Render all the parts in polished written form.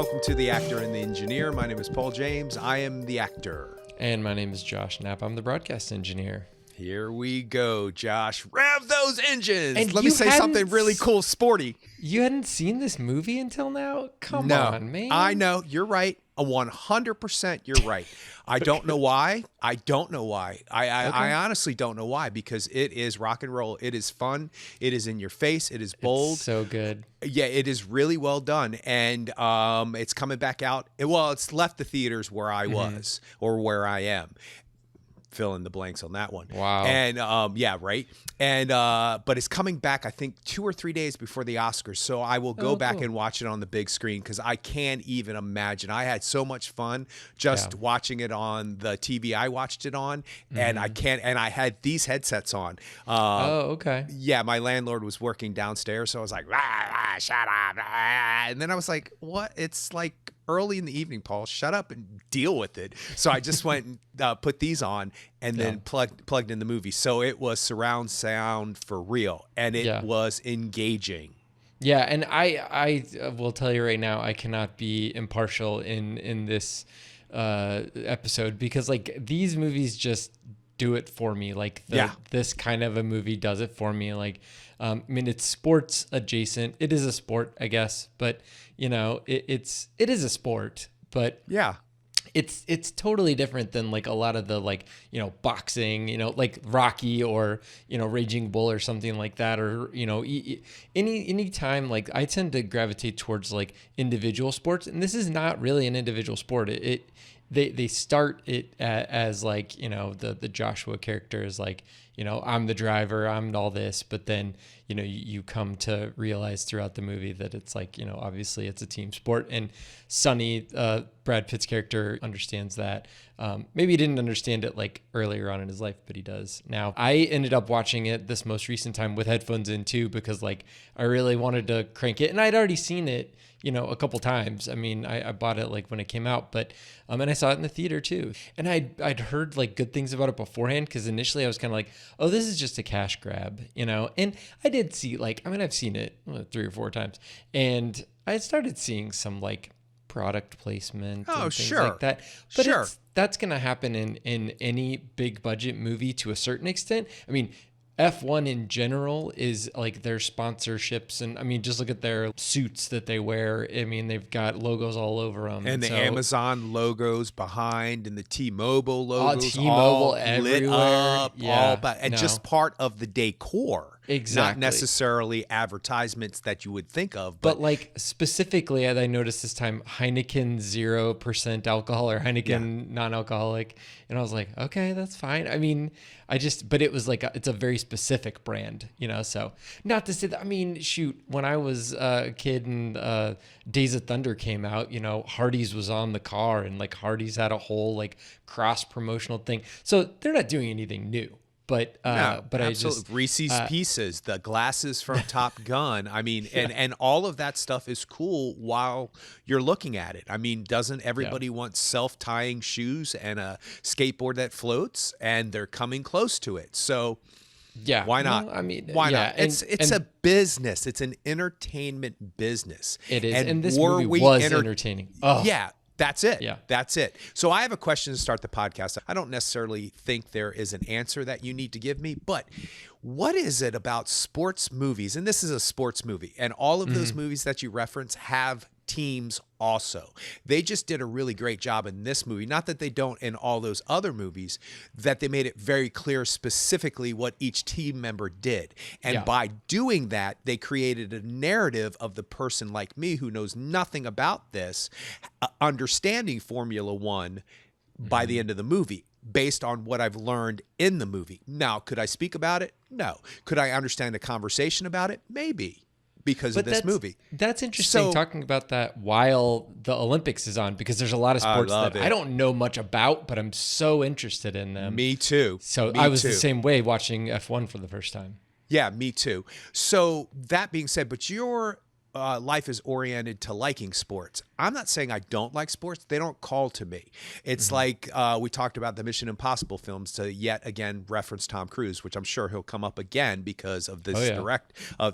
welcome to The Actor and the Engineer. My name is Paul James. I am the actor. And my name is Josh Knapp. I'm the broadcast engineer. Here we go, Josh. Rev those engines. And Let me say something really cool, sporty. You hadn't seen this movie until now? Come on, man. I know. You're right. 100% you're right. I don't know why. I honestly don't know why, because it is rock and roll. It is fun. It is in your face. It is bold. It's so good. Yeah, it is really well done. And it's coming back out. It's left the theaters where I was or where I am. Fill in the blanks on that one. Wow. And yeah, right. And but it's coming back, I think, 2 or 3 days before the Oscars. So I will go back and watch it on the big screen, because I can't even imagine. I had so much fun just watching it on the TV I watched it on, and I had these headsets on. Okay. Yeah, my landlord was working downstairs, so I was like, shut up. And then I was like, what? It's like early in the evening, Paul. Shut up and deal with it. So I just went and put these on and then plugged in the movie. So it was surround sound for real, and it was engaging. Yeah, and I will tell you right now, I cannot be impartial in this episode, because like these movies just do it for me. Like this kind of a movie does it for me. Like, I mean, it's sports adjacent. It is a sport, I guess, but you know, it is a sport, but yeah, it's totally different than like a lot of the, like, you know, boxing, you know, like Rocky or, you know, Raging Bull or something like that. Or, you know, any time, like I tend to gravitate towards like individual sports, and this is not really an individual sport. They start it as like, you know, the Joshua character is like, you know, I'm the driver, I'm all this, but then, you know, you come to realize throughout the movie that it's like, you know, obviously it's a team sport. And Sonny, Brad Pitt's character, understands that. Maybe he didn't understand it like earlier on in his life, but he does now. I ended up watching it this most recent time with headphones in too, because like I really wanted to crank it, and I'd already seen it, you know, a couple times. I mean, I bought it like when it came out, but and I saw it in the theater too. And I'd heard like good things about it beforehand, because initially I was kind of like, oh, this is just a cash grab, you know. And I did see, like, I mean, I've seen it 3 or 4 times, and I started seeing some like product placement and things like that. But that's gonna happen in any big budget movie to a certain extent. I mean, F1 in general is like their sponsorships, and I mean, just look at their suits that they wear. I mean, they've got logos all over them, and the Amazon logos behind, and the T-Mobile logos, T-Mobile all everywhere. lit up, Yeah, just part of the decor. Exactly. Not necessarily advertisements that you would think of. But like specifically, as I noticed this time, Heineken 0% alcohol or Heineken non-alcoholic. And I was like, okay, that's fine. I mean, but it was like, it's a very specific brand, you know? So not to say that, I mean, shoot, when I was a kid and Days of Thunder came out, you know, Hardee's was on the car, and like Hardee's had a whole like cross promotional thing. So they're not doing anything new. But absolutely. I just Reese's Pieces, the glasses from Top Gun. I mean, and all of that stuff is cool while you're looking at it. I mean, doesn't everybody want self-tying shoes and a skateboard that floats? And they're coming close to it. So why not? Well, I mean, why not? It's a business. It's an entertainment business. It is, and this movie was entertaining. Oh. Yeah. That's it. Yeah. That's it. So I have a question to start the podcast. I don't necessarily think there is an answer that you need to give me, but what is it about sports movies? And this is a sports movie, and all of those movies that you reference have teams also. They just did a really great job in this movie. Not that they don't in all those other movies, that they made it very clear specifically what each team member did. And by doing that, they created a narrative of the person like me who knows nothing about this, understanding Formula One by the end of the movie, based on what I've learned in the movie. Now, could I speak about it? No. Could I understand a conversation about it? Maybe. Because of this movie. That's interesting, talking about that while the Olympics is on, because there's a lot of sports that I don't know much about, but I'm so interested in them. Me too. So I was the same way watching F1 for the first time. Yeah, me too. So that being said, but your life is oriented to liking sports. I'm not saying I don't like sports. They don't call to me. It's like we talked about the Mission Impossible films to yet again reference Tom Cruise, which I'm sure he'll come up again because of this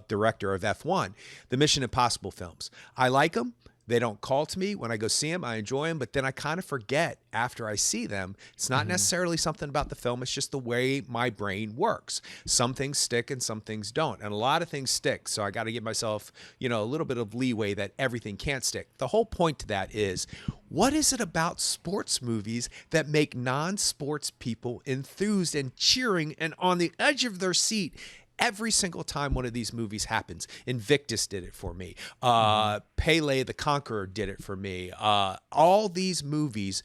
director of F1. The Mission Impossible films. I like them. They don't call to me when I go see them. I enjoy them, but then I kind of forget after I see them. It's not necessarily something about the film. It's just the way my brain works. Some things stick and some things don't. And a lot of things stick. So I got to give myself, a little bit of leeway that everything can't stick. The whole point to that is, what is it about sports movies that make non-sports people enthused and cheering and on the edge of their seat every single time one of these movies happens? Invictus did it for me. Pele the Conqueror did it for me. All these movies,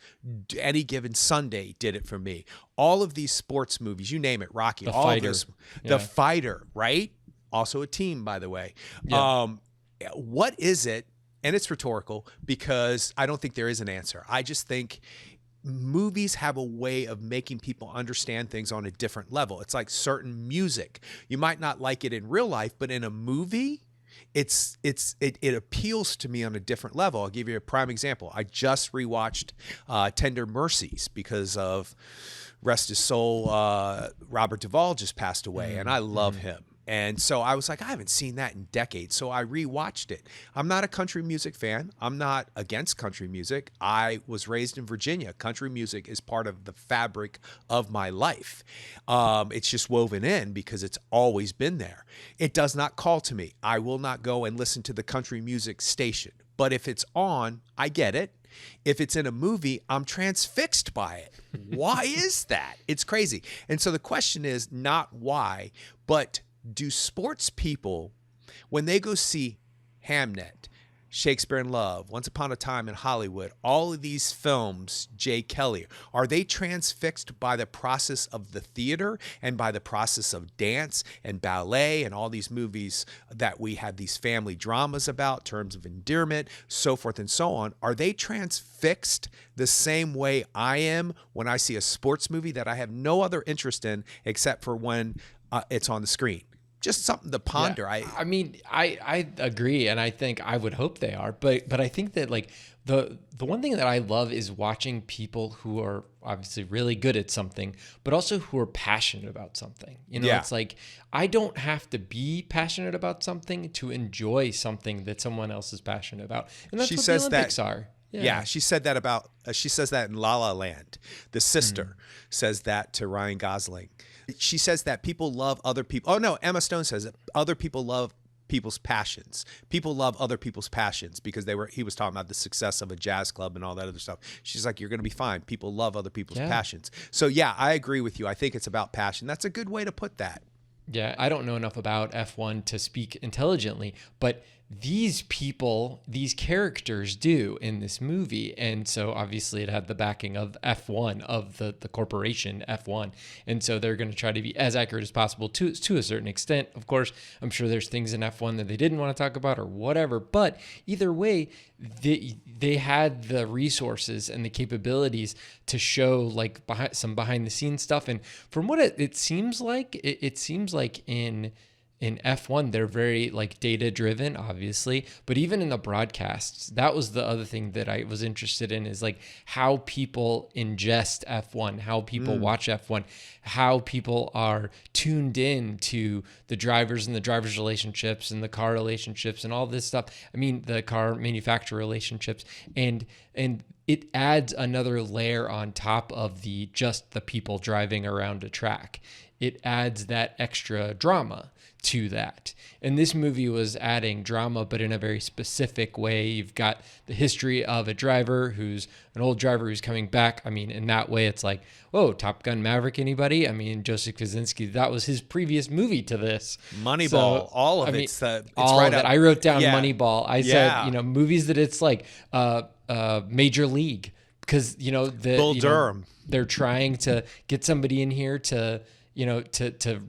Any Given Sunday did it for me. All of these sports movies, you name it, Rocky, The all Fighter. of this, The Fighter, right? Also a team, by the way. Yeah. What is it? And it's rhetorical because I don't think there is an answer. I just think movies have a way of making people understand things on a different level. It's like certain music. You might not like it in real life, but in a movie, it appeals to me on a different level. I'll give you a prime example. I just rewatched Tender Mercies because of, rest his soul, Robert Duvall just passed away, and I love him. And so I was like, I haven't seen that in decades. So I rewatched it. I'm not a country music fan. I'm not against country music. I was raised in Virginia. Country music is part of the fabric of my life. It's just woven in because it's always been there. It does not call to me. I will not go and listen to the country music station. But if it's on, I get it. If it's in a movie, I'm transfixed by it. Why is that? It's crazy. And so the question is not why, but do sports people, when they go see Hamnet, Shakespeare in Love, Once Upon a Time in Hollywood, all of these films, Jay Kelly, are they transfixed by the process of the theater and by the process of dance and ballet and all these movies that we have these family dramas about, Terms of Endearment, so forth and so on? Are they transfixed the same way I am when I see a sports movie that I have no other interest in except for when it's on the screen? Just something to ponder. Yeah. I mean, I agree, and I think I would hope they are, but I think that like the one thing that I love is watching people who are obviously really good at something, but also who are passionate about something. It's like I don't have to be passionate about something to enjoy something that someone else is passionate about, and that's what the Olympics are. Yeah, she said that about. She says that in La La Land. The sister says that to Ryan Gosling. She says that people love other people. Oh no, Emma Stone says that other people love people's passions. People love other people's passions because he was talking about the success of a jazz club and all that other stuff. She's like, you're going to be fine. People love other people's passions. So yeah, I agree with you. I think it's about passion. That's a good way to put that. Yeah, I don't know enough about F1 to speak intelligently, but these people, these characters do in this movie. And so obviously it had the backing of F1, of the corporation F1. And so they're going to try to be as accurate as possible to a certain extent. Of course, I'm sure there's things in F1 that they didn't want to talk about or whatever. But either way, they had the resources and the capabilities to show like some behind the scenes stuff. And from what it seems like, it seems like in F1, they're very like data driven, obviously, but even in the broadcasts, that was the other thing that I was interested in, is like how people ingest F1, how people watch F1, how people are tuned in to the drivers and the drivers' relationships and the car relationships and all this stuff. I mean, the car manufacturer relationships, and it adds another layer on top of just the people driving around a track. It adds that extra drama to that. And this movie was adding drama, but in a very specific way. You've got the history of a driver who's an old driver who's coming back. I mean, in that way, it's like, whoa, Top Gun Maverick, anybody? I mean, Joseph Kosinski, that was his previous movie to this. Moneyball, So, all of I mean, it's all right of it. up. I wrote down Yeah. Moneyball. I said, movies that it's like Major League, because, Bull Durham. they're trying to get somebody in here to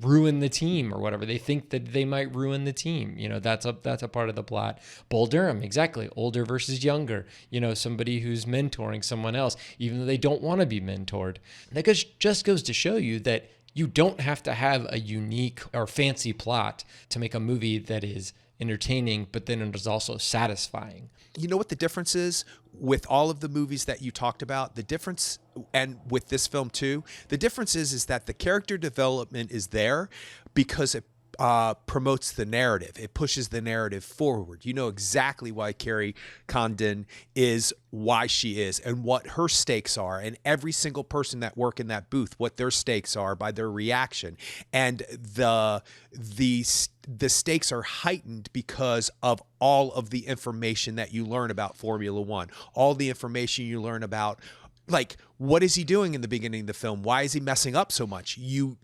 ruin the team or whatever. They think that they might ruin the team. That's a part of the plot. Bull Durham, exactly. Older versus younger. Somebody who's mentoring someone else, even though they don't want to be mentored. That just goes to show you that you don't have to have a unique or fancy plot to make a movie that is entertaining, but then it is also satisfying. You know what the difference is with all of the movies that you talked about? The difference, and with this film too, the difference is that the character development is there because promotes the narrative. It pushes the narrative forward. You know exactly why Carrie Condon is why she is and what her stakes are, and every single person that work in that booth, what their stakes are by their reaction. And the stakes are heightened because of all of the information that you learn about Formula One, all the information you learn about, like, what is he doing in the beginning of the film? Why is he messing up so much? You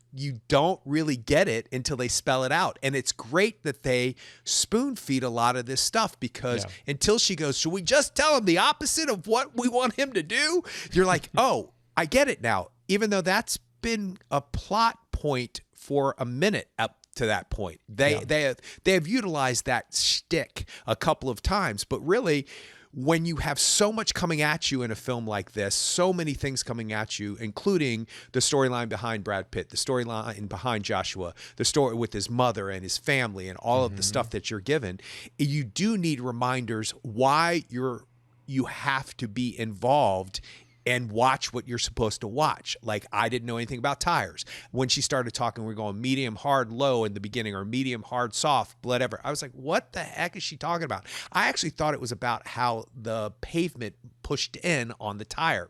don't really get it until they spell it out. And it's great that they spoon feed a lot of this stuff, because until she goes, should we just tell him the opposite of what we want him to do? You're like, oh, I get it now. Even though that's been a plot point for a minute up to that point. They have utilized that shtick a couple of times, but really, when you have so much coming at you in a film like this, so many things coming at you, including the storyline behind Brad Pitt, the storyline behind Joshua, the story with his mother and his family, and all of the stuff that you're given, you do need reminders why you have to be involved and watch what you're supposed to watch. Like, I didn't know anything about tires. When she started talking, we're going medium, hard, low in the beginning, or medium, hard, soft, whatever. I was like, what the heck is she talking about? I actually thought it was about how the pavement pushed in on the tire,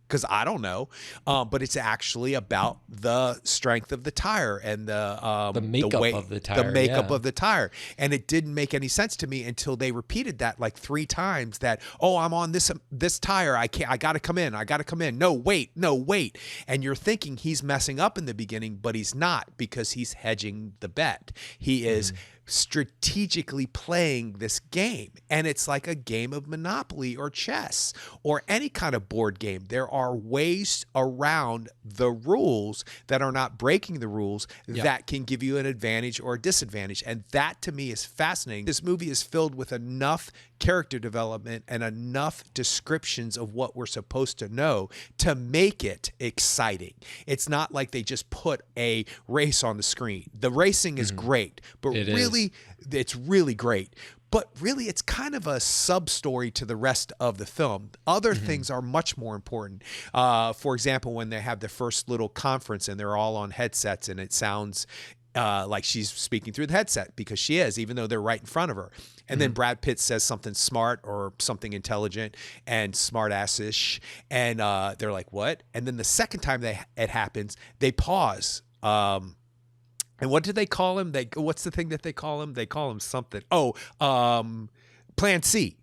because I don't know, but it's actually about the strength of the tire and the makeup of the tire. The makeup of the tire. And it didn't make any sense to me until they repeated that like 3 times, that, oh, I'm on this tire. I got to come in. I got to come in. No, wait. And you're thinking he's messing up in the beginning, but he's not, because he's hedging the bet. He is strategically playing this game, and it's like a game of Monopoly or chess or any kind of board game. There are ways around the rules that are not breaking the rules that can give you an advantage or a disadvantage, and that to me is fascinating. This movie is filled with enough character development and enough descriptions of what we're supposed to know to make it exciting. It's not like they just put a race on the screen. The racing is great, but it's really great. But really, it's kind of a sub-story to the rest of the film. Other things are much more important. For example, when they have the first little conference and they're all on headsets, and it sounds like she's speaking through the headset, because she is, even though they're right in front of her. And then Brad Pitt says something smart or something intelligent and smart-ass-ish, and they're like, what? And then the second time it happens, they pause. And what do they call him? What's the thing that they call him? They call him something. Oh, Plan C.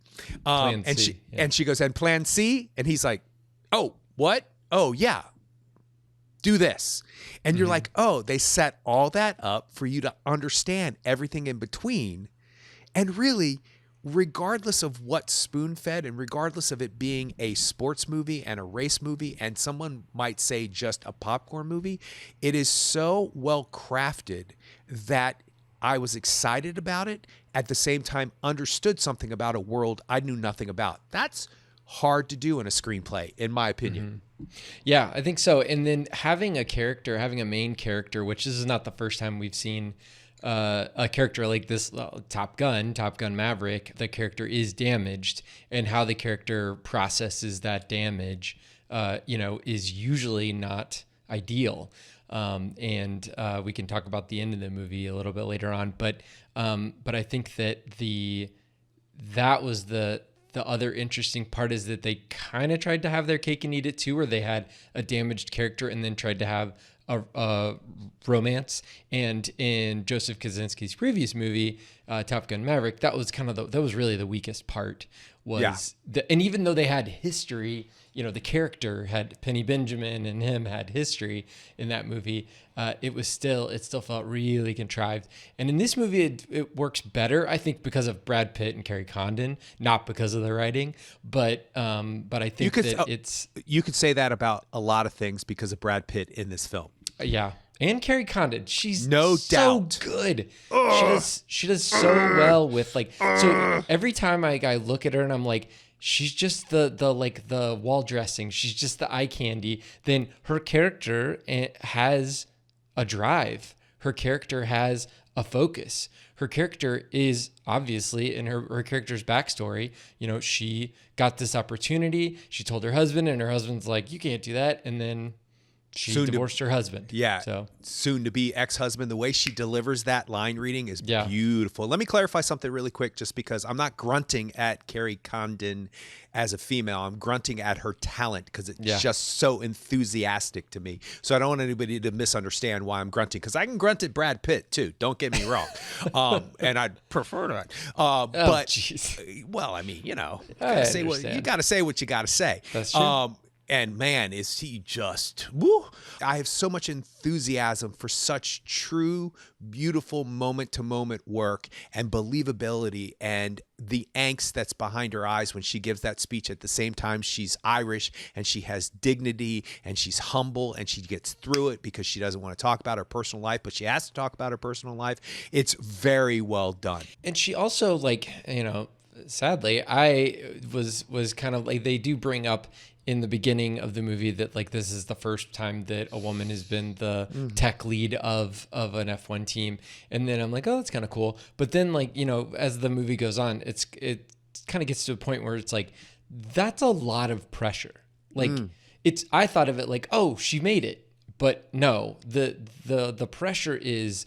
Plan C. And she goes, and Plan C? And he's like, oh, what? Oh, yeah. Do this. And you're like, oh, they set all that up for you to understand everything in between. And really, regardless of what's spoon-fed, and regardless of it being a sports movie and a race movie, and someone might say just a popcorn movie, it is so well crafted that I was excited about it, at the same time understood something about a world I knew nothing about. That's hard to do in a screenplay, in my opinion. Yeah, I think so. And then having a main character, which this is not the first time we've seen a character like this, Top Gun Maverick, the character is damaged, and how the character processes that damage, is usually not ideal. And we can talk about the end of the movie a little bit later on, but I think that that was the other interesting part, is that they kind of tried to have their cake and eat it too, where they had a damaged character and then tried to have a romance. And in Joseph Kosinski's previous movie, Top Gun Maverick, that was really the weakest part. And even though they had history, the character had, Penny Benjamin and him had history in that movie, it still felt really contrived. And in this movie, it works better, I think, because of Brad Pitt and Carrie Condon, not because of the writing. But I think you could say that about a lot of things because of Brad Pitt in this film. Yeah. And Carrie Condon, she's no so doubt good. She does so well with so every time I look at her and I'm like, she's just the wall dressing. She's just the eye candy. Then her character has a drive. Her character has a focus. Her character is obviously, in her character's backstory, she got this opportunity. She told her husband, and her husband's like, you can't do that. And then She divorced her husband. Yeah. So soon to be ex-husband. The way she delivers that line reading is Yeah. beautiful. Let me clarify something really quick, just because I'm not grunting at Carrie Condon as a female. I'm grunting at her talent because it's just so enthusiastic to me. So I don't want anybody to misunderstand why I'm grunting, because I can grunt at Brad Pitt too. Don't get me wrong. And I'd prefer that. But geez. well, I mean, you know, you I gotta say what you gotta say. That's true. And man, is he just, woo. I have so much enthusiasm for such true, beautiful moment-to-moment work and believability, and the angst that's behind her eyes when she gives that speech. At the same time, she's Irish and she has dignity and she's humble and she gets through it because she doesn't want to talk about her personal life, but she has to talk about her personal life. It's very well done. And she also, like, you know, sadly, I was kind of like, they do bring up in the beginning of the movie that, like, this is the first time that a woman has been the tech lead of an F1 team. And then I'm like, oh, that's kind of cool. But then, like, you know, as the movie goes on, it kind of gets to a point where it's like, that's a lot of pressure. Like I thought of it like, oh, she made it. But no, the pressure is,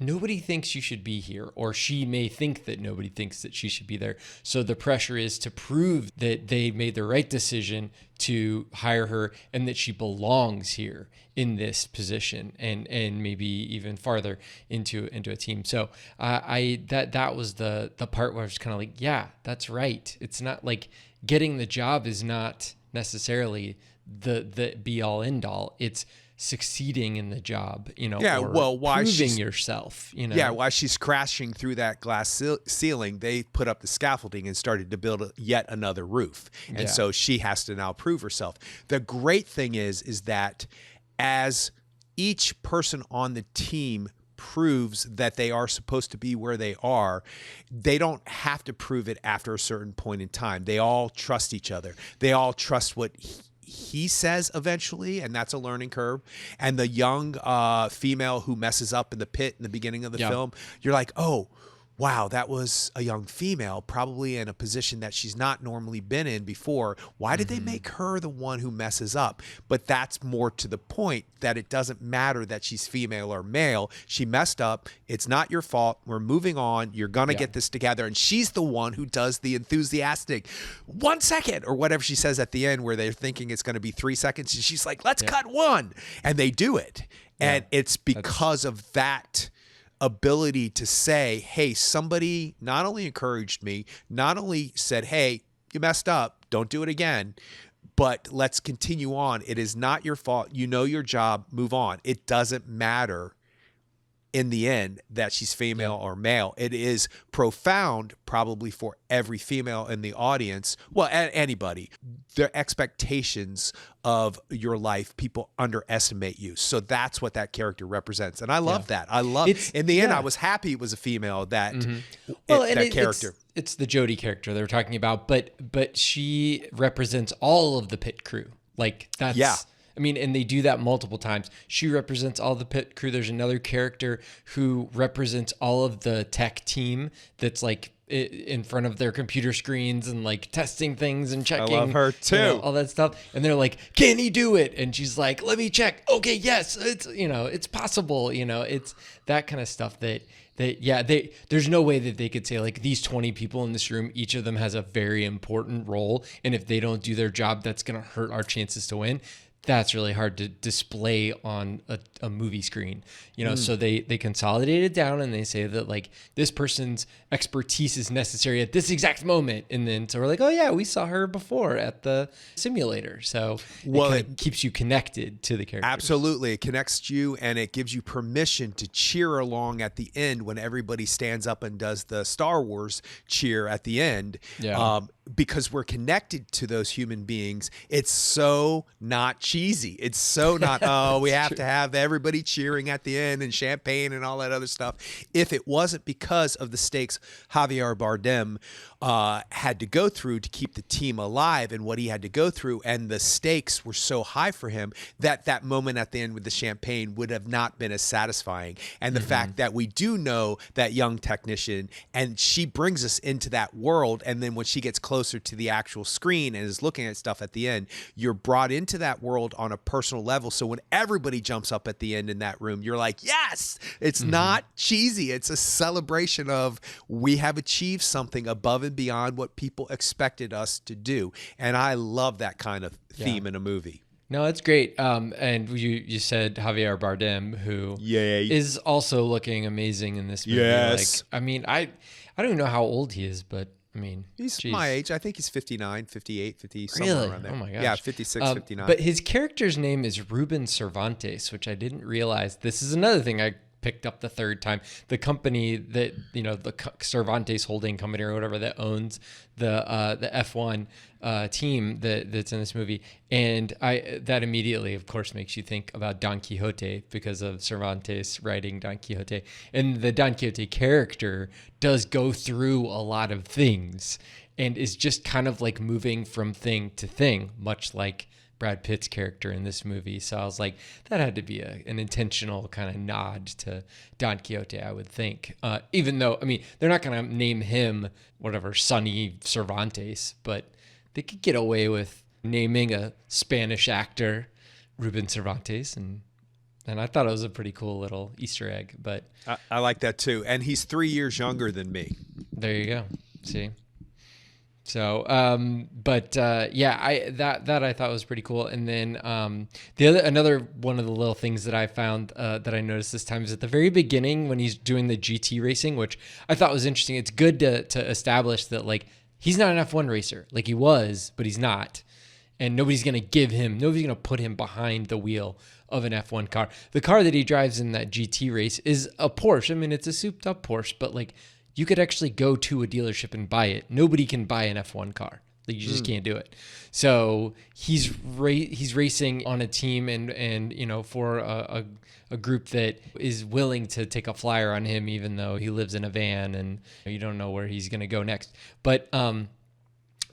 nobody thinks you should be here, or she may think that nobody thinks that she should be there. So the pressure is to prove that they made the right decision to hire her and that she belongs here in this position, and maybe even farther into a team. So that was the part where I was kind of like, yeah, that's right. It's not like getting the job is not necessarily the be all end all. It's succeeding in the job, you know, or proving yourself, you know. Yeah, while she's crashing through that glass ceiling, they put up the scaffolding and started to build yet another roof. And so she has to now prove herself. The great thing is that as each person on the team proves that they are supposed to be where they are, they don't have to prove it after a certain point in time. They all trust each other. They all trust what he says eventually, and that's a learning curve. And the young female who messes up in the pit in the beginning of the film, you're like, oh, wow, that was a young female, probably in a position that she's not normally been in before. Why did they make her the one who messes up? But that's more to the point, that it doesn't matter that she's female or male. She messed up. It's not your fault. We're moving on. You're going to get this together. And she's the one who does the enthusiastic 1 second or whatever she says at the end, where they're thinking it's going to be 3 seconds. And she's like, let's cut one. And they do it. And it's because of that ability to say, hey, somebody not only encouraged me, not only said, hey, you messed up, don't do it again, but let's continue on. It is not your fault. You know your job, move on. It doesn't matter in the end that she's female or male. It is profound, probably for every female in the audience. Well, anybody. Their expectations of your life, people underestimate you. So that's what that character represents. And I love that. I love in the end, I was happy it was a female that that character. It's the Jodie character they were talking about, but she represents all of the pit crew. Like, that's I mean, and they do that multiple times. She represents all the pit crew. There's another character who represents all of the tech team that's like in front of their computer screens and like testing things and checking. I love her too. You know, all that stuff. And they're like, can he do it? And she's like, let me check. Okay, yes, it's, you know, it's possible. You know, it's that kind of stuff there's no way that they could say, like, these 20 people in this room, each of them has a very important role. And if they don't do their job, that's going to hurt our chances to win. That's really hard to display on a movie screen, you know. So they consolidate it down and they say that, like, this person's expertise is necessary at this exact moment. And then so we're like, oh yeah, we saw her before at the simulator. So it keeps you connected to the characters. Absolutely. It connects you and it gives you permission to cheer along at the end when everybody stands up and does the Star Wars cheer at the end. Because we're connected to those human beings. It's so not cheesy. It's so not, oh, we have to have everybody cheering at the end and champagne and all that other stuff. If it wasn't because of the stakes Javier Bardem had to go through to keep the team alive and what he had to go through, and the stakes were so high for him, that moment at the end with the champagne would have not been as satisfying. And the fact that we do know that young technician, and she brings us into that world, and then when she gets close closer to the actual screen and is looking at stuff at the end, you're brought into that world on a personal level. So when everybody jumps up at the end in that room, you're like, yes, it's not cheesy. It's a celebration of we have achieved something above and beyond what people expected us to do. And I love that kind of theme in a movie. No, it's great. And you said Javier Bardem, who is also looking amazing in this movie. Yes. Like, I mean, I don't even know how old he is, but I mean, he's my age. I think he's 59, 58, 50, really? somewhere around there. Oh my gosh. Yeah, 56, 59. But his character's name is Ruben Cervantes, which I didn't realize. This is another thing I picked up the third time. The company that, the Cervantes holding company or whatever that owns the F1 team that's in this movie, and that immediately, of course, makes you think about Don Quixote because of Cervantes writing Don Quixote, and the Don Quixote character does go through a lot of things and is just kind of like moving from thing to thing, much like Brad Pitt's character in this movie. So I was like, that had to be an intentional kind of nod to Don Quixote, I would think. Even though, I mean, they're not going to name him whatever, Sonny Cervantes, but they could get away with naming a Spanish actor Ruben Cervantes, and I thought it was a pretty cool little Easter egg. But I like that too. And he's 3 years younger than me. There you go. See? So, that I thought was pretty cool. And then another one of the little things that I found that I noticed this time is at the very beginning when he's doing the GT racing, which I thought was interesting. It's good to establish that like he's not an F1 racer, like he was, but he's not, and nobody's gonna put him behind the wheel of an F1 car. The car that he drives in that GT race is a Porsche. I mean, it's a souped up Porsche, but like, you could actually go to a dealership and buy it. Nobody can buy an F1 car. Like, you just can't do it. So he's racing on a team and for a group that is willing to take a flyer on him, even though he lives in a van and you don't know where he's going to go next. But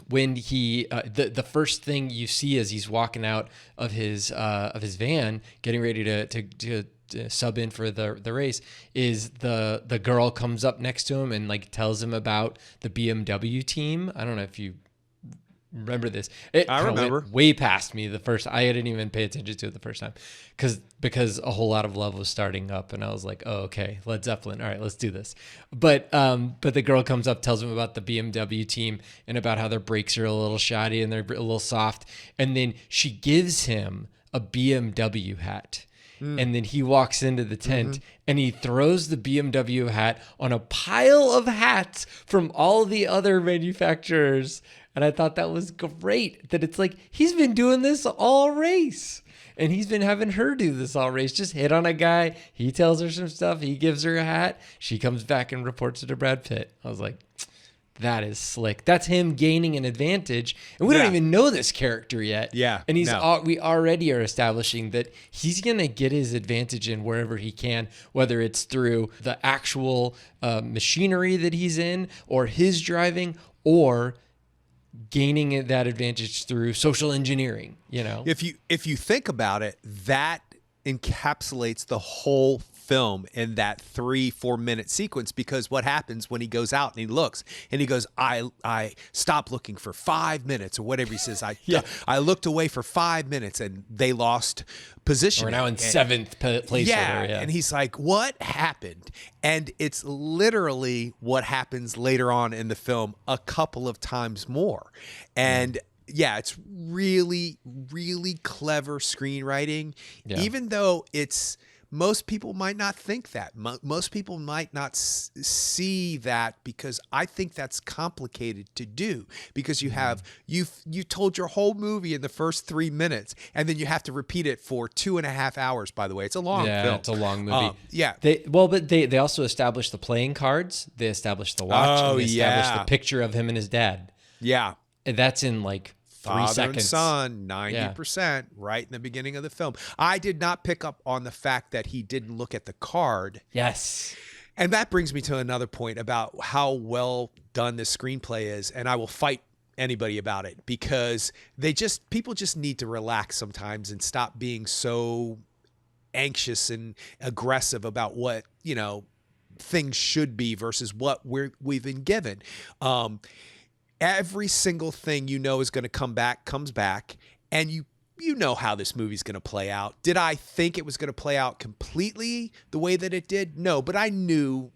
when he the first thing you see as he's walking out of his van, getting ready to sub in for the race, is the girl comes up next to him and like tells him about the BMW team. I don't know if you remember this. I remember. Went way past me the first. I didn't even pay attention to it the first time because a whole lot of love was starting up, and I was like, oh, okay, Led Zeppelin. All right, let's do this. But the girl comes up, tells him about the BMW team and about how their brakes are a little shoddy and they're a little soft, and then she gives him a BMW hat. And then he walks into the tent and he throws the BMW hat on a pile of hats from all the other manufacturers. And I thought that was great, that it's like he's been doing this all race. And he's been having her do this all race. Just hit on a guy. He tells her some stuff. He gives her a hat. She comes back and reports it to Brad Pitt. I was like, that is slick. That's him gaining an advantage. And we don't even know this character yet. Yeah. And we already are establishing that he's going to get his advantage in wherever he can, whether it's through the actual machinery that he's in or his driving, or gaining that advantage through social engineering, If you think about it, that encapsulates the whole film in that 3-4 minute sequence, because what happens when he goes out and he looks and he goes, I stopped looking for 5 minutes or whatever he says. I looked away for 5 minutes and they lost position. We're now in seventh place. Yeah. And he's like, what happened? And it's literally what happens later on in the film a couple of times more. And yeah, it's really, really clever screenwriting, even though most people might not think that. Most people might not see that, because I think that's complicated to do, because you told your whole movie in the first 3 minutes, and then you have to repeat it for 2.5 hours. By the way, it's a long film. Yeah, it's a long movie. But they also established the playing cards. They established the watch. And they established the picture of him and his dad. Yeah, and that's in like 3 Father seconds. and son, 90%, right in the beginning of the film. I did not pick up on the fact that he didn't look at the card. Yes. And that brings me to another point about how well done this screenplay is. And I will fight anybody about it, because people just need to relax sometimes and stop being so anxious and aggressive about what, things should be versus what we've been given. every single thing you know is going to come back comes back, and you know how this movie's going to play out. Did I think it was going to play out completely the way that it did? No, but I knew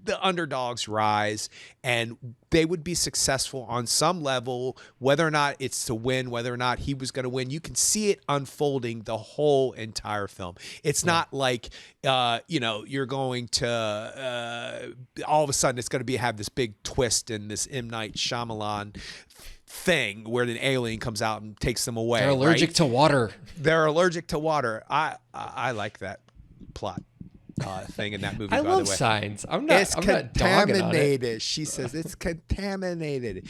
the underdogs rise and they would be successful on some level, whether or not it's to win, whether or not he was going to win. You can see it unfolding the whole entire film. It's not like, you're going to, all of a sudden it's going to have this big twist in this M. Night Shyamalan thing where an alien comes out and takes them away. They're allergic to water. They're allergic to water. I like that plot thing in that movie. I by love the way. science. I'm not dogging on it. Contaminated. She says it's contaminated.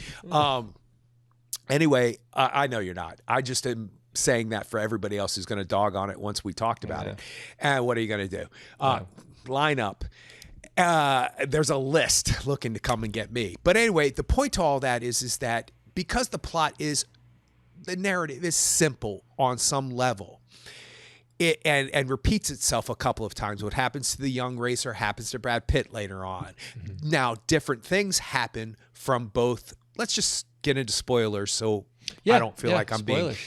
Anyway, I know you're not. I just am saying that for everybody else who's going to dog on it once we talked about it. And what are you going to do? Line up. There's a list looking to come and get me. But anyway, the point to all that is that because the narrative is simple on some level, and repeats itself a couple of times. What happens to the young racer happens to Brad Pitt later on. Mm-hmm. Now, different things happen from both. Let's just get into spoilers so I don't feel like I'm spoilers.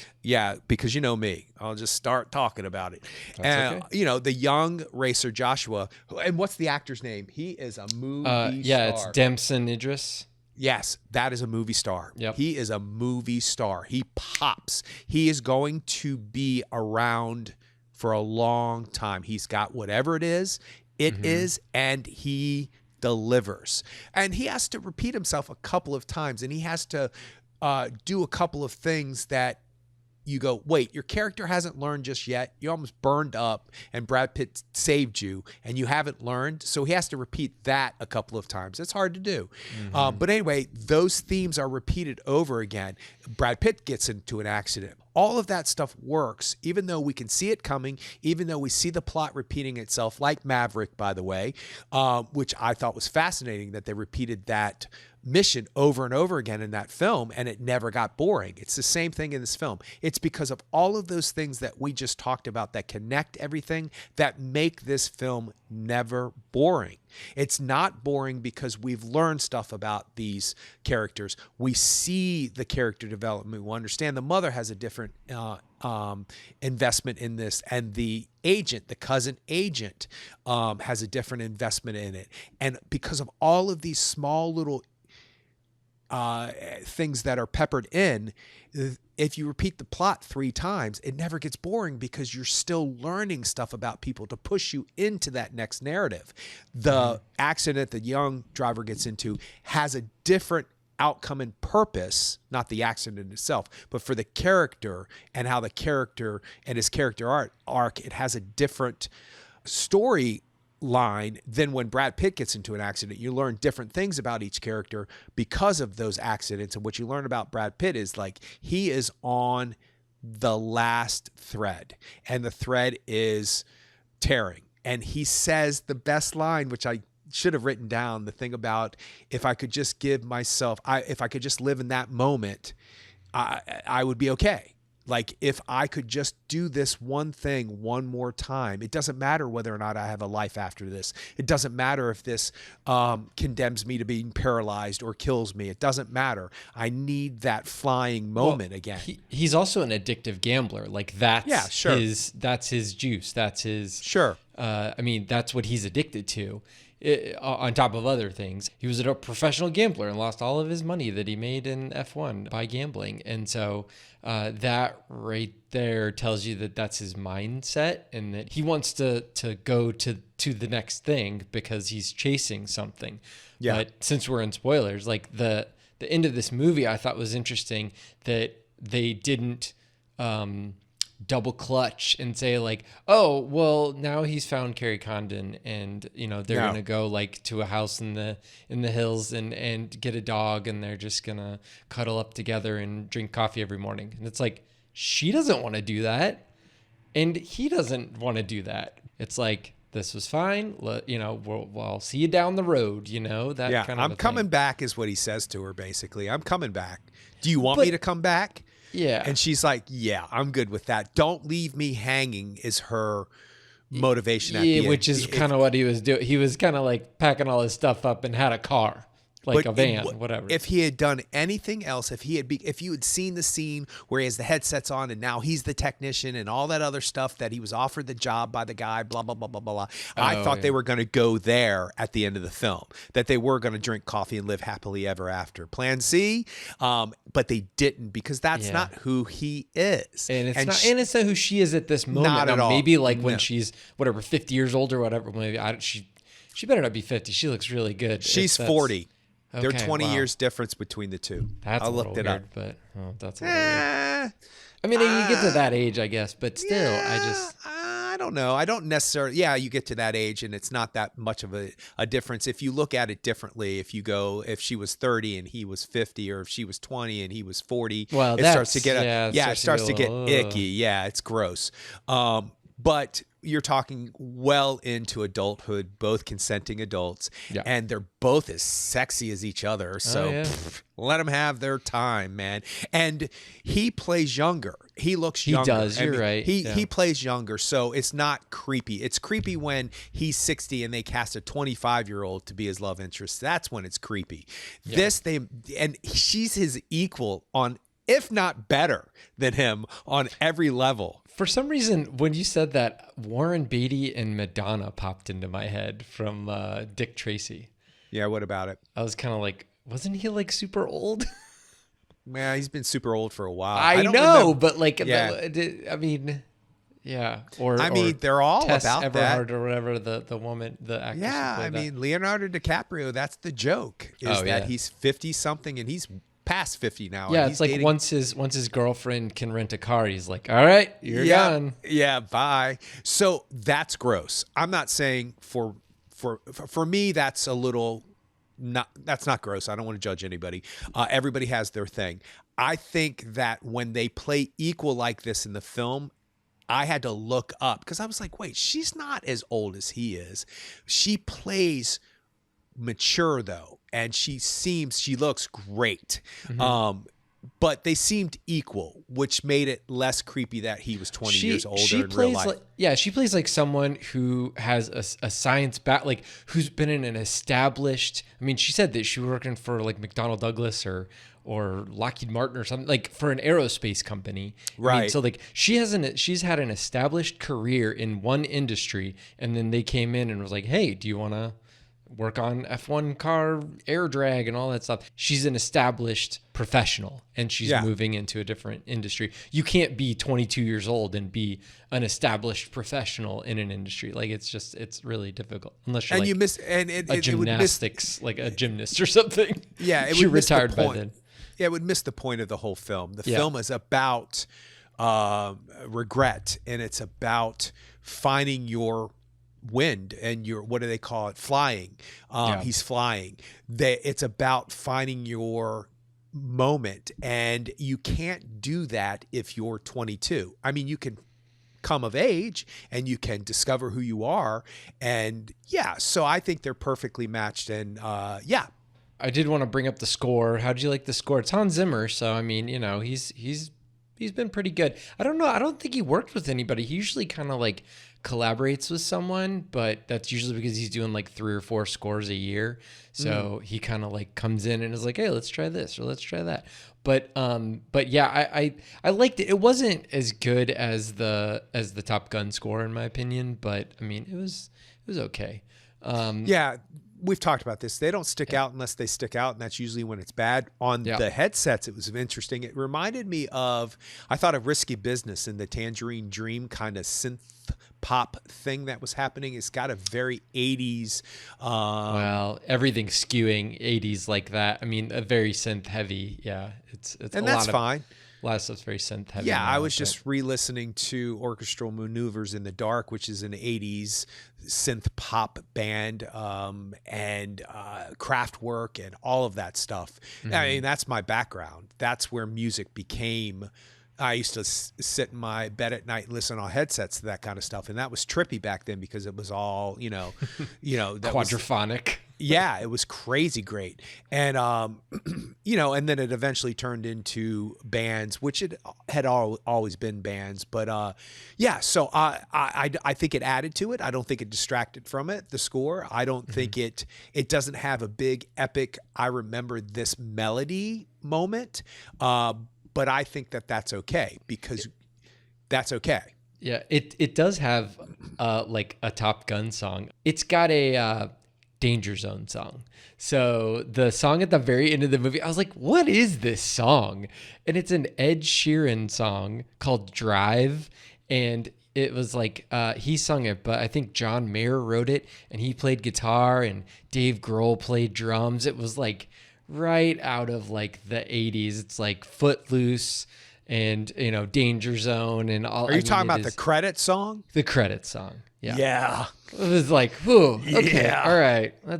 Because you know me. I'll just start talking about it. And, okay. The young racer Joshua, and what's the actor's name? He is a movie star. It's Damson Idris. Yes, that is a movie star. Yep. He is a movie star. He pops. He is going to be around for a long time. He's got whatever it is, and he delivers. And he has to repeat himself a couple of times, and he has to do a couple of things that you go, wait, your character hasn't learned just yet. You almost burned up and Brad Pitt saved you and you haven't learned. So he has to repeat that a couple of times. It's hard to do. But anyway, those themes are repeated over again. Brad Pitt gets into an accident. All of that stuff works, even though we can see it coming, even though we see the plot repeating itself, like Maverick, by the way, which I thought was fascinating that they repeated that mission over and over again in that film, and it never got boring. It's the same thing in this film. It's because of all of those things that we just talked about that connect everything that make this film never boring. It's not boring because we've learned stuff about these characters. We see the character development. We understand the mother has a different investment in this, and the agent, the cousin agent, has a different investment in it. And because of all of these small little things that are peppered in, if you repeat the plot 3 times, it never gets boring because you're still learning stuff about people to push you into that next narrative. The accident the young driver gets into has a different outcome and purpose, not the accident itself, but for the character and how the character and his character arc, it has a different story line than when Brad Pitt gets into an accident. You learn different things about each character because of those accidents. And what you learn about Brad Pitt is like he is on the last thread, and the thread is tearing. And he says the best line, which I should have written down, the thing about if I could just if I could just live in that moment, I would be okay. Like if I could just do this one thing one more time, it doesn't matter whether or not I have a life after this. It doesn't matter if this condemns me to being paralyzed or kills me. It doesn't matter. I need that flying moment again. He's also an addictive gambler. Like that's that's his juice. That's his that's what he's addicted to. On top of other things, he was a professional gambler and lost all of his money that he made in F1 by gambling. And so that right there tells you that that's his mindset and that he wants to go to the next thing because he's chasing something. Yeah. But since we're in spoilers, like the end of this movie, I thought was interesting that they didn't double clutch and say like, oh, well, now he's found Carrie Condon and, they're going to go like to a house in the hills and get a dog and they're just going to cuddle up together and drink coffee every morning. And it's like, she doesn't want to do that. And he doesn't want to do that. It's like, this was fine. I'll see you down the road, kind of I'm coming back is what he says to her, basically. I'm coming back. Do you want me to come back? Yeah. And she's like, yeah, I'm good with that. Don't leave me hanging is her motivation at the end. Which is kind of what he was doing. He was kind of like packing all his stuff up and had a car. like a van, whatever. If he had done anything else, if you had seen the scene where he has the headsets on and now he's the technician and all that other stuff that he was offered the job by the guy, blah, blah, blah, blah, blah. I thought they were going to go there at the end of the film, that they were going to drink coffee and live happily ever after. Plan C, but they didn't, because that's not who he is. And it's not who she is at this moment. Not at all. Maybe like when she's whatever 50 years old or whatever. Maybe she better not be 50. She looks really good. She's 40. Okay, there are 20 years difference between the two. That's I looked it up. But that's a little weird. I mean, you get to that age, I guess, but still, I don't know. I don't necessarily. Yeah, you get to that age, and it's not that much of a difference. If you look at it differently, if she was 30 and he was 50, or if she was 20 and he was 40, well, it starts to get it starts to get icky. Yeah, it's gross. But you're talking well into adulthood, both consenting adults, and they're both as sexy as each other. So let them have their time, man. And he plays younger. He looks younger. He does. You're right. He plays younger, so it's not creepy. It's creepy when he's 60 and they cast a 25-year-old to be his love interest. That's when it's creepy. Yeah. And she's his equal on, if not better than him, on every level. For some reason, when you said that, Warren Beatty and Madonna popped into my head from Dick Tracy. Yeah, what about it? I was kind of like, wasn't he like super old? Man, he's been super old for a while. I know, remember. But like, I mean, yeah. Or they're all Tess about Everhart that. Or whatever, the woman, the actress. Yeah, I mean, Leonardo DiCaprio, that's the joke, is that he's 50-something and he's past 50 now. Yeah, it's like dating. once his girlfriend can rent a car, he's like, all right, you're done. Yeah, bye. So that's gross. I'm not saying for me that's a little that's not gross. I don't want to judge anybody. Everybody has their thing. I think that when they play equal like this in the film, I had to look up because I was like, wait, she's not as old as he is. She plays mature though, and she looks great. Mm-hmm. But they seemed equal, which made it less creepy that he was 20 years older in real life. She plays like someone who has a science like who's been in an established. I mean, she said that she was working for like McDonnell Douglas or Lockheed Martin or something, like for an aerospace company. Right. I mean, so like she's had an established career in one industry, and then they came in and was like, hey, do you want to work on F1 car air drag and all that stuff? She's an established professional and she's moving into a different industry. You can't be 22 years old and be an established professional in an industry. Like it's really difficult unless you're a gymnastics, like a gymnast or something. Yeah. She retired by then. Yeah. It would miss the point of the whole film. The film is about regret, and it's about finding your wind and your, what do they call it? Flying. He's flying. It's about finding your moment, and you can't do that if you're 22. I mean, you can come of age and you can discover who you are, and so I think they're perfectly matched. And I did want to bring up the score. How did you like the score? It's Hans Zimmer, so I mean, he's been pretty good. I don't know. I don't think he worked with anybody. He usually kind of like collaborates with someone, but that's usually because he's doing like 3 or 4 scores a year. So he kind of like comes in and is like, hey, let's try this or let's try that. But yeah, I liked it. It wasn't as good as the Top Gun score in my opinion, but I mean, it was okay. We've talked about this. They don't stick out unless they stick out, and that's usually when it's bad. On the headsets, it was interesting. It reminded me of, I thought of Risky Business and the Tangerine Dream kind of synth pop thing that was happening. It's got a very 80s. Well, everything's skewing 80s like that. I mean, a very synth heavy. Yeah, it's and that's fine. A lot of stuff's very synth heavy. Yeah, I was just re-listening to Orchestral Maneuvers in the Dark, which is an 80s synth pop band, and Kraftwerk and all of that stuff. Mm-hmm. I mean, that's my background. That's where music became. I used to sit in my bed at night and listen on headsets to that kind of stuff, and that was trippy back then because it was all, that quadraphonic. Yeah, it was crazy great. And, and then it eventually turned into bands, which it had always been bands. But yeah, so I think it added to it. I don't think it distracted from it, the score. I don't think it doesn't have a big epic, I remember this melody moment. But I think that's okay because that's okay. Yeah, it does have like a Top Gun song. It's got a Danger Zone song. So the song at the very end of the movie, I was like, what is this song? And it's an Ed Sheeran song called Drive. And it was like, he sung it, but I think John Mayer wrote it and he played guitar and Dave Grohl played drums. It was like right out of like the 80s. It's like Footloose and, Danger Zone and all. Are you talking about the credit song? The credit song. Yeah. Yeah. It was like, whew, okay, Yeah. all right, I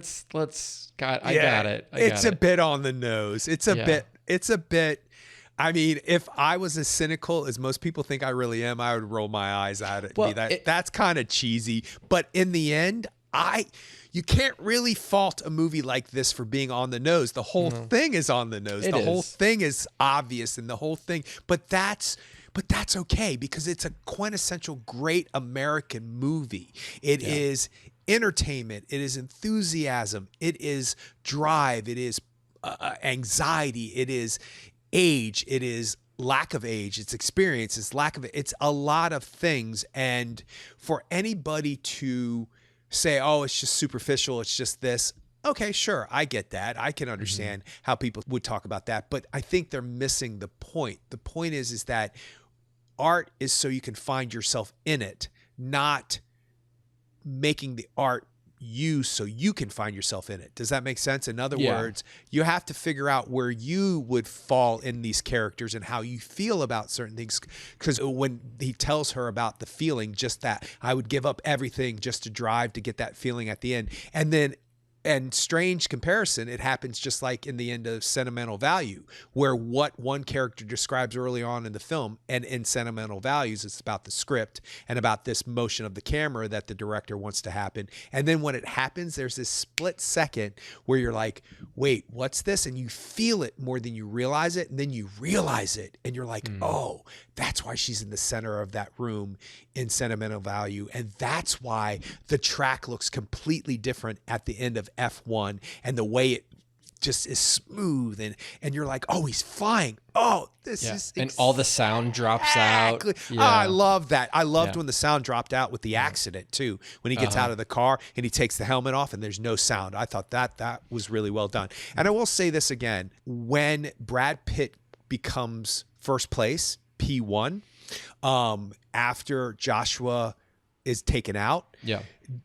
got it. It's a bit on the nose. It's a bit. I mean, if I was as cynical as most people think I really am, I would roll my eyes at it. And be that's kind of cheesy. But in the end, you can't really fault a movie like this for being on the nose. The whole thing is on the nose. The whole thing is obvious, and the whole thing. But that's okay because it's a quintessential great American movie. It is entertainment. It is enthusiasm. It is drive. It is anxiety. It is age. It is lack of age. It's experience. It's lack of it. It's a lot of things. And for anybody to say, oh, it's just superficial, it's just this. Okay, sure. I get that. I can understand how people would talk about that. But I think they're missing the point. The point is that art is so you can find yourself in it, not making the art you so you can find yourself in it. Does that make sense? In other words, you have to figure out where you would fall in these characters and how you feel about certain things. Because when he tells her about the feeling, just that I would give up everything just to drive to get that feeling at the end. And strange comparison, it happens just like in the end of Sentimental Value, where what one character describes early on in the film and in Sentimental Values, it's about the script and about this motion of the camera that the director wants to happen. And then when it happens, there's this split second where you're like, wait, what's this? And you feel it more than you realize it. And then you realize it and you're like, oh, that's why she's in the center of that room in Sentimental Value. And that's why the track looks completely different at the end of F1 and the way it just is smooth and you're like, oh, he's flying. Oh, this is and all the sound drops out. Yeah. Oh, I love that. I loved when the sound dropped out with the accident too. When he gets out of the car and he takes the helmet off and there's no sound. I thought that was really well done. And I will say this again, when Brad Pitt becomes first place, P1, after Joshua is taken out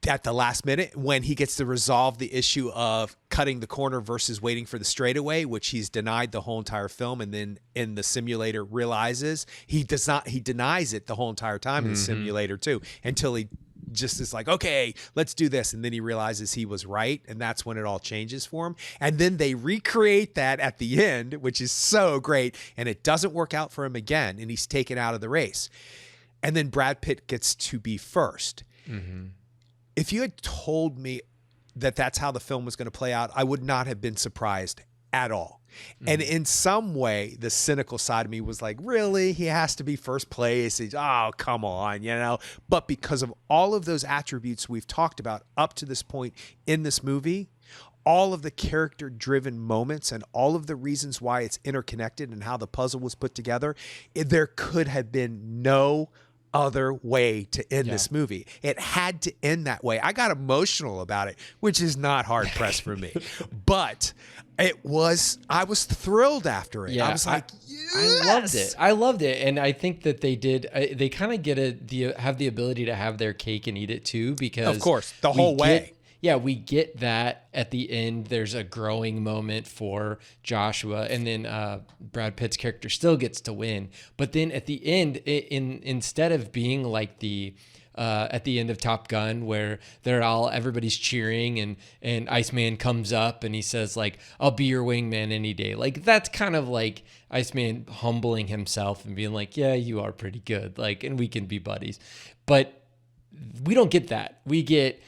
at the last minute, when he gets to resolve the issue of cutting the corner versus waiting for the straightaway, which he's denied the whole entire film, and then in the simulator realizes he denies it the whole entire time in the simulator too, until he just is like, okay, let's do this. And then he realizes he was right. And that's when it all changes for him. And then they recreate that at the end, which is so great. And it doesn't work out for him again. And he's taken out of the race. And then Brad Pitt gets to be first. If you had told me that that's how the film was going to play out, I would not have been surprised at all. And in some way, the cynical side of me was like, really? He has to be first place. Oh, come on, But because of all of those attributes we've talked about up to this point in this movie, all of the character-driven moments and all of the reasons why it's interconnected and how the puzzle was put together, there could have been no other way to end this movie. It had to end that way. I got emotional about it, which is not hard pressed for me, but I was thrilled after it. I was like, yes! I loved it. And I think that they kind of have the ability to have their cake and eat it too, because of course, the whole way. We get that at the end. There's a growing moment for Joshua, and then Brad Pitt's character still gets to win. But then at the end, instead of being like at the end of Top Gun, where everybody's cheering and Iceman comes up and he says like, "I'll be your wingman any day." Like that's kind of like Iceman humbling himself and being like, "Yeah, you are pretty good. Like, and we can be buddies." But we don't get that. We get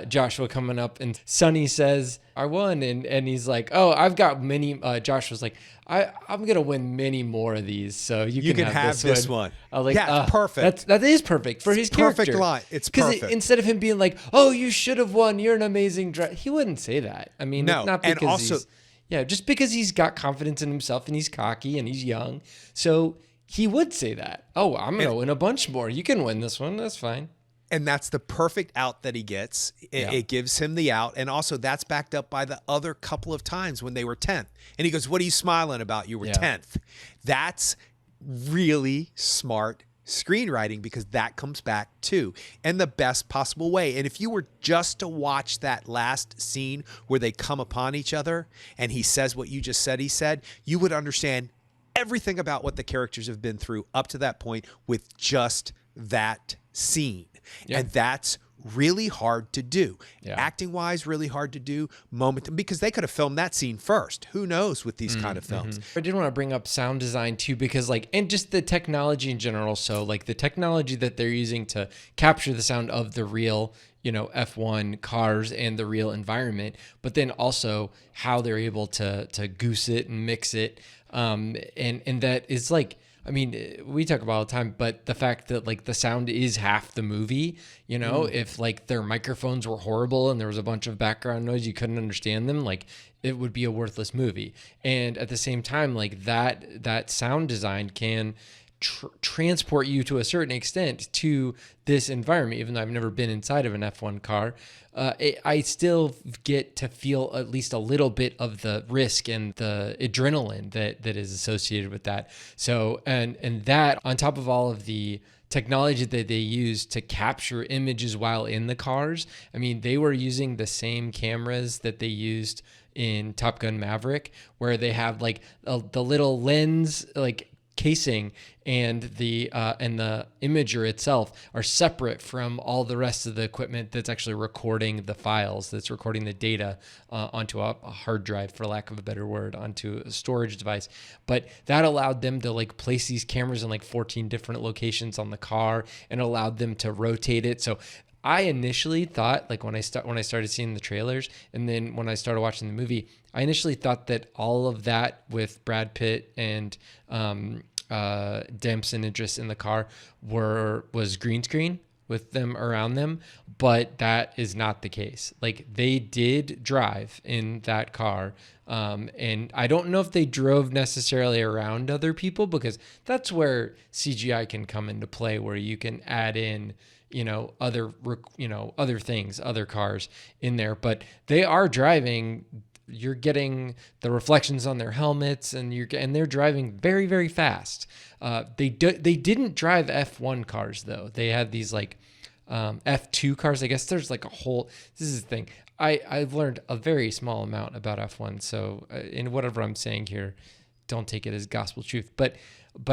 Joshua coming up, and Sonny says, "I won," and he's like, "Oh, I've got many." Joshua's like, I'm gonna win many more of these, so you can have this one. I was like, yeah, it's perfect. That is perfect for his character. Perfect line. It's perfect. Because instead of him being like, "Oh, you should have won. You're an amazing driver," he wouldn't say that. I mean, No, not and because also- he's just because he's got confidence in himself and he's cocky and he's young, so he would say that. Oh, I'm gonna win a bunch more. You can win this one. That's fine. And that's the perfect out that he gets. It gives him the out. And also that's backed up by the other couple of times when they were 10th. And he goes, "What are you smiling about? You were 10th. That's really smart screenwriting, because that comes back too in the best possible way. And if you were just to watch that last scene where they come upon each other and he says what you just said he said, you would understand everything about what the characters have been through up to that point with just that scene. Yeah. And that's really hard to do. Yeah. Acting wise, really hard to do. Because they could have filmed that scene first. Who knows with these kind of films. I did want to bring up sound design too, because and just the technology in general. So the technology that they're using to capture the sound of the real, F1 cars and the real environment, but then also how they're able to goose it and mix it. And that is we talk about all the time, but the fact that the sound is half the movie, if their microphones were horrible and there was a bunch of background noise, you couldn't understand them, it would be a worthless movie. And at the same time, that sound design can transport you to a certain extent to this environment. Even though I've never been inside of an F1 car, I still get to feel at least a little bit of the risk and the adrenaline that is associated with that. So, and that on top of all of the technology that they use to capture images while in the cars. I mean, they were using the same cameras that they used in Top Gun Maverick, where they have the little lens, casing and the imager itself are separate from all the rest of the equipment that's actually recording the files, that's recording the data onto a hard drive, for lack of a better word, onto a storage device. But that allowed them to place these cameras in 14 different locations on the car, and allowed them to rotate it. So I initially thought, when I started seeing the trailers, and then when I started watching the movie, I initially thought that all of that with Brad Pitt and Damson Idris in the car was green screen with them around them, but that is not the case. They did drive in that car, and I don't know if they drove necessarily around other people, because that's where CGI can come into play, where you can add in other things, other cars in there, but they are driving. You're getting the reflections on their helmets, and they're driving very, very fast. They didn't drive F1 cars though. They had these F2 cars. I guess there's a whole. This is the thing. I've learned a very small amount about F1, so in whatever I'm saying here, don't take it as gospel truth. But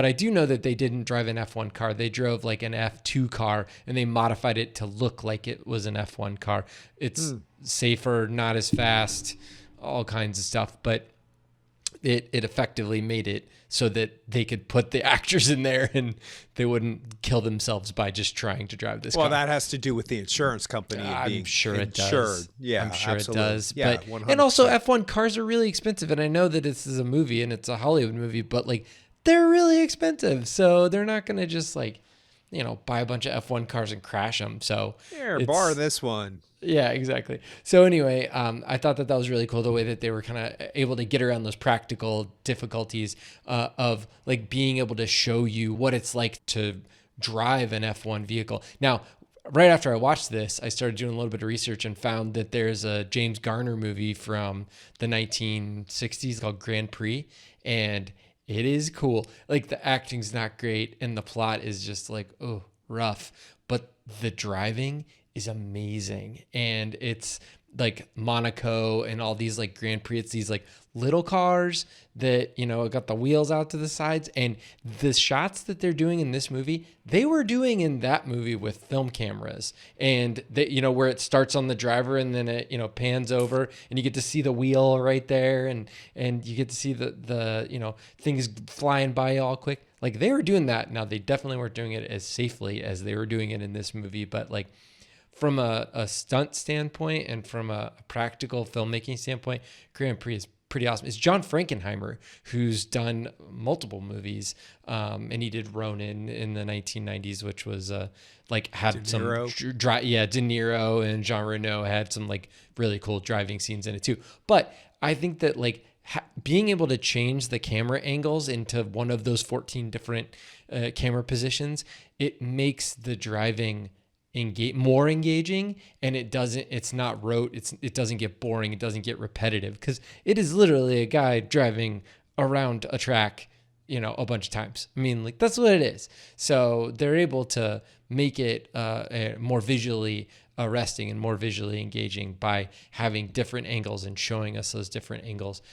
I do know that they didn't drive an F1 car. They drove an F2 car, and they modified it to look like it was an F1 car. It's safer, not as fast, all kinds of stuff, but it effectively made it so that they could put the actors in there and they wouldn't kill themselves by just trying to drive this car. Well, that has to do with the insurance company. I'm sure it insured. Does. Yeah, I'm sure absolutely. It does. Yeah, but 100%. And also F1 cars are really expensive, and I know that this is a movie and it's a Hollywood movie, but they're really expensive, so they're not going to just buy a bunch of F1 cars and crash them. So here, borrow this one. Yeah, exactly. So anyway, I thought that was really cool, the way that they were kind of able to get around those practical difficulties of being able to show you what it's like to drive an F1 vehicle. Now, right after I watched this, I started doing a little bit of research and found that there's a James Garner movie from the 1960s called Grand Prix, and it is cool. The acting's not great, and the plot is just rough, but the driving is amazing. And it's Monaco and all these Grand Prix. It's these little cars that, got the wheels out to the sides, and the shots that they're doing in this movie, they were doing in that movie with film cameras, and they, where it starts on the driver and then it, pans over and you get to see the wheel right there, and you get to see the things flying by all quick. They were doing that. Now, they definitely weren't doing it as safely as they were doing it in this movie, but from a stunt standpoint and from a practical filmmaking standpoint, Grand Prix is pretty awesome. It's John Frankenheimer, who's done multiple movies, and he did Ronin in the 1990s, which was like had De Niro and Jean Reno had some like really cool driving scenes in it too. But I think that like being able to change the camera angles into one of those 14 different camera positions, it makes the driving more engaging, and it's not rote. It doesn't get boring. It doesn't get repetitive, because it is literally a guy driving around a track, a bunch of times. I mean, like, that's what it is. So they're able to make it more visually arresting and more visually engaging by having different angles and showing us those different angles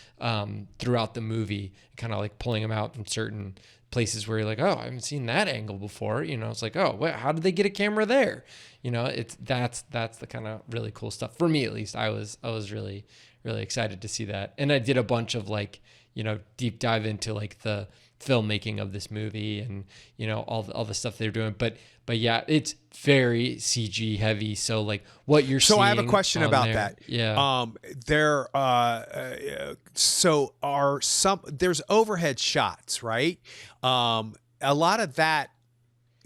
throughout the movie, kind of like pulling them out from certain places where you're like, oh, I haven't seen that angle before. It's like, oh, how did they get a camera there? That's the kind of really cool stuff for me, at least. I was really, really excited to see that. And I did a bunch of like, deep dive into like the filmmaking of this movie and, all the stuff they're doing. But yeah, it's very CG heavy. So like what you're seeing. So I have a question about that. Yeah. There's overhead shots, right? A lot of that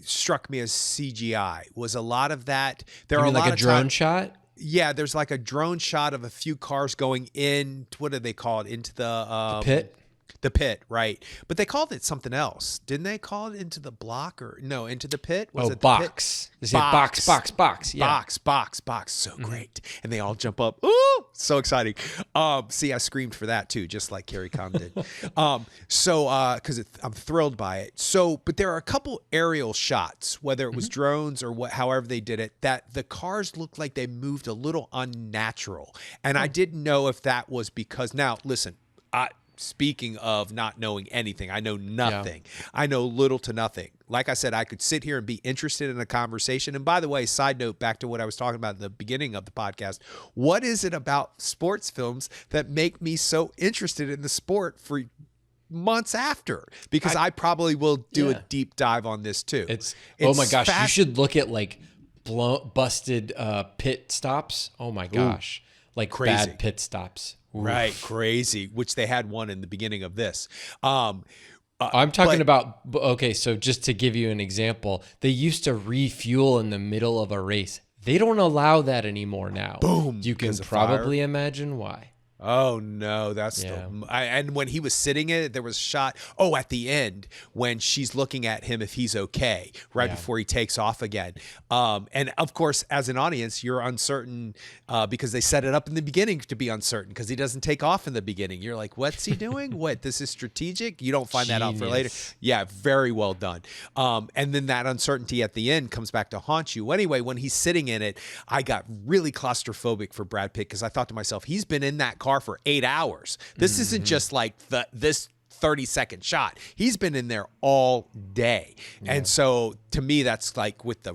struck me as CGI. Was a lot of that. There You are mean a like lot a of drone shot? Yeah, there's like a drone shot of a few cars going in. What do they call it? Into the Pit? The pit, right? But they called it something else. Didn't they call it into the block or no, into the pit? Was it box. The pit? They say box. Yeah. Box. So great. And they all jump up. Ooh, so exciting. See, I screamed for that too, just like Carrie Comm did. Because I'm thrilled by it. So, but there are a couple aerial shots, whether it was drones or however they did it, that the cars looked like they moved a little unnatural. And I didn't know if that was because, now listen, speaking of not knowing anything, I know nothing. Yeah. I know little to nothing. Like I said, I could sit here and be interested in a conversation. And by the way, side note, back to what I was talking about at the beginning of the podcast, what is it about sports films that make me so interested in the sport for months after? Because I probably will do a deep dive on this too. It's oh my gosh, you should look at like busted pit stops. Oh my gosh. Ooh, like crazy. Bad pit stops. Oof. Right, crazy, which they had one in the beginning of this. I'm talking about, okay, so just to give you an example, they used to refuel in the middle of a race. They don't allow that anymore now. Boom. You can probably imagine why. Oh no, that's and when he was sitting in it, there was a shot. Oh, at the end when she's looking at him if he's okay, right before he takes off again. And of course, as an audience, you're uncertain because they set it up in the beginning to be uncertain because he doesn't take off in the beginning. You're like, what's he doing? What? This is strategic. You don't find that out for later. Yeah, very well done. And then that uncertainty at the end comes back to haunt you. Anyway, when he's sitting in it, I got really claustrophobic for Brad Pitt because I thought to myself, he's been in that car for 8 hours. This isn't just like this 30-second shot. He's been in there all day. Yeah. And so to me, that's like with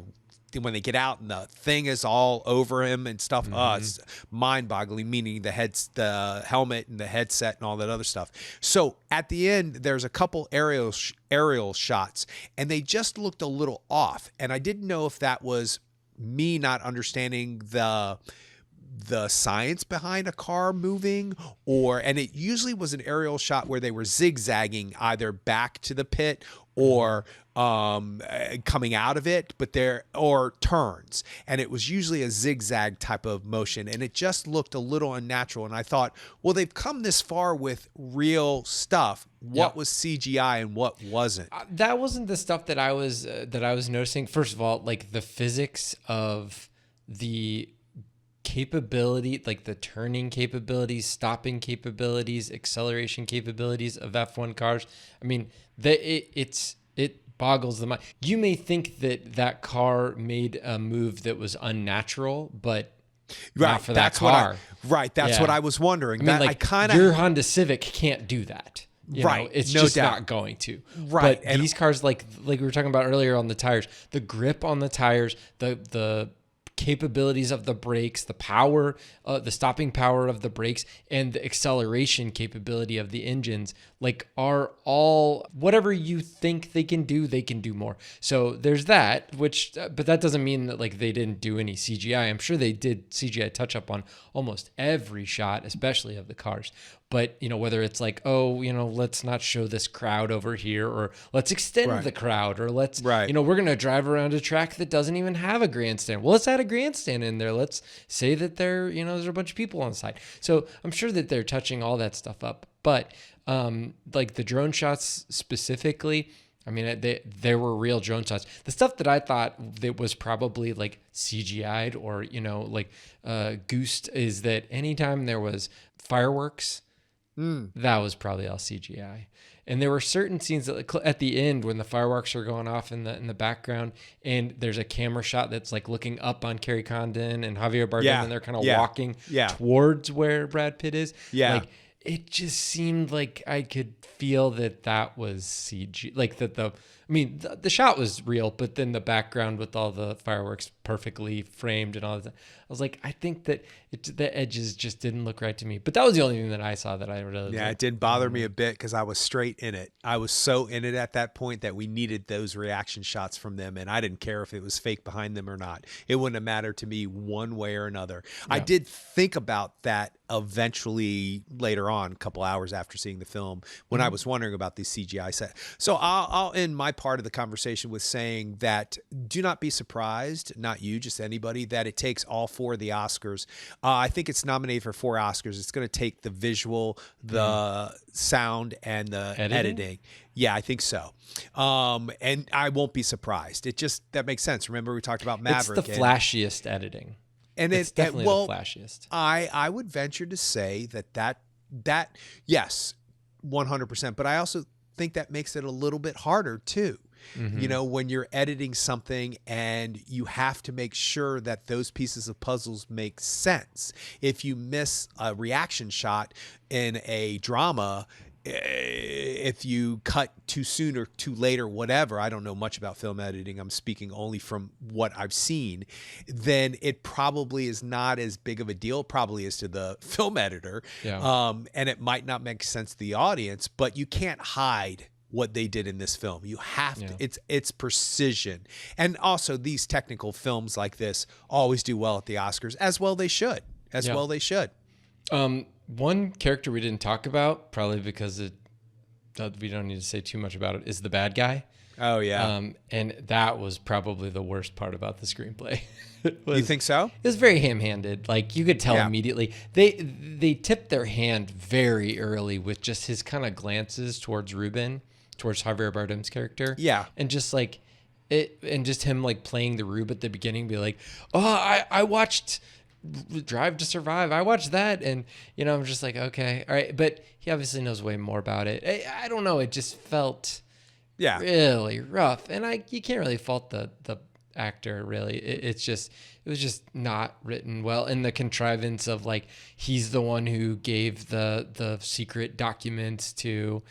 when they get out and the thing is all over him and stuff, it's mind-boggling, meaning the helmet and the headset and all that other stuff. So at the end, there's a couple aerial shots, and they just looked a little off. And I didn't know if that was me not understanding the science behind a car moving, and it usually was an aerial shot where they were zigzagging either back to the pit or coming out of it, or turns. And it was usually a zigzag type of motion, and it just looked a little unnatural. And I thought, well, they've come this far with real stuff. What was CGI and what wasn't? That wasn't the stuff that I was noticing. First of all, like the physics of the capability, like the turning capabilities, stopping capabilities, acceleration capabilities of F1 cars. I mean, it boggles the mind. You may think that car made a move that was unnatural, but not for that car. That's what I was wondering. I mean, your Honda Civic can't do that. It's no just doubt. not going to. Right. But these cars, like we were talking about earlier on the tires, the grip on the tires, the capabilities of the brakes, the power, the stopping power of the brakes, and the acceleration capability of the engines, like, are all whatever you think they can do more. So there's that, but that doesn't mean that like they didn't do any CGI. I'm sure they did CGI touch up on almost every shot, especially of the cars. But, whether it's like, oh, let's not show this crowd over here, or let's extend the crowd, or let's, we're going to drive around a track that doesn't even have a grandstand. Well, let's add a grandstand in there. Let's say that there's a bunch of people on the side. So I'm sure that they're touching all that stuff up. But like the drone shots specifically, I mean, there were real drone shots. The stuff that I thought that was probably like CGI'd or, goosed is that anytime there was fireworks, that was probably all CGI. And there were certain scenes that at the end when the fireworks are going off in the background, and there's a camera shot that's like looking up on Kerry Condon and Javier Bardem, and they're kind of walking towards where Brad Pitt is. Yeah. Like, it just seemed like I could feel that was CG. Like that the shot was real, but then the background with all the fireworks perfectly framed and all that. I was like, I think that the edges just didn't look right to me. But that was the only thing that I saw that I really liked. It didn't bother me a bit because I was straight in it. I was so in it at that point that we needed those reaction shots from them, and I didn't care if it was fake behind them or not. It wouldn't have mattered to me one way or another. Yeah. I did think about that eventually later on, a couple hours after seeing the film, when I was wondering about these CGI sets. So I'll end my part of the conversation with saying that do not be surprised, not you, just anybody, that it takes all 4 of the Oscars. I think it's nominated for 4 Oscars. It's going to take the visual, the sound, and the editing. Yeah, I think so. And I won't be surprised. That makes sense. Remember we talked about Maverick. It's the flashiest editing. And it's definitely the flashiest. I would venture to say that yes, 100%. But I also think that makes it a little bit harder too. When you're editing something and you have to make sure that those pieces of puzzles make sense. If you miss a reaction shot in a drama, if you cut too soon or too late or whatever, I don't know much about film editing, I'm speaking only from what I've seen, then it probably is not as big of a deal, probably is to the film editor. Yeah. And it might not make sense to the audience, but you can't hide what they did in this film. You have to, it's precision. And also these technical films like this always do well at the Oscars, as well they should. One character we didn't talk about, probably because we don't need to say too much about it, is the bad guy. Oh, yeah. And that was probably the worst part about the screenplay. You think so? It was very ham-handed. Like, you could tell immediately. They tipped their hand very early with just his kind of glances towards Javier Bardem's character. Yeah. And just like it, and just him like playing the Rube at the beginning, be like, oh, I watched Drive to Survive. I watched that, and I'm just like, okay, all right. But he obviously knows way more about it. I don't know. It just felt really rough, and you can't really fault the actor really. It was just not written well, and the contrivance of like he's the one who gave the secret documents to,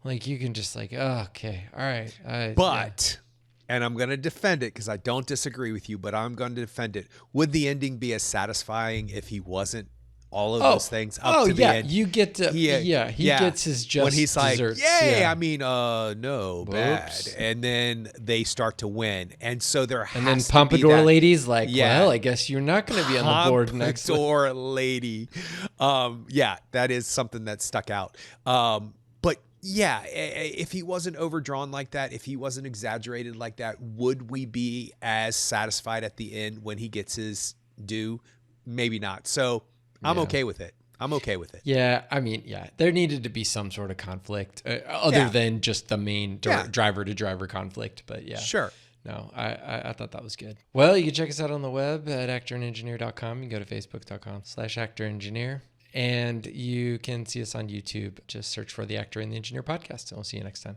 like, you can just like, oh, okay, all right, but. And I'm going to defend it because I don't disagree with you, but I'm going to defend it. Would the ending be as satisfying if he wasn't all of those things up to the end? You get to, he gets his just when he's like, desserts. yay, I mean, no, bad. And then they start to win. And so there has to be that. And then Pompadour Lady's like, well, I guess you're not going to be on the board next week. Pompadour Lady. That is something that stuck out. Yeah, if he wasn't overdrawn like that, if he wasn't exaggerated like that, would we be as satisfied at the end when he gets his due? Maybe not. So I'm okay with it. Yeah, I mean, there needed to be some sort of conflict other than just the main driver-to-driver conflict. But sure. No, I thought that was good. Well, you can check us out on the web at actorandengineer.com. You can go to facebook.com/actorengineer. And you can see us on YouTube. Just search for the Actor and the Engineer podcast, and we'll see you next time.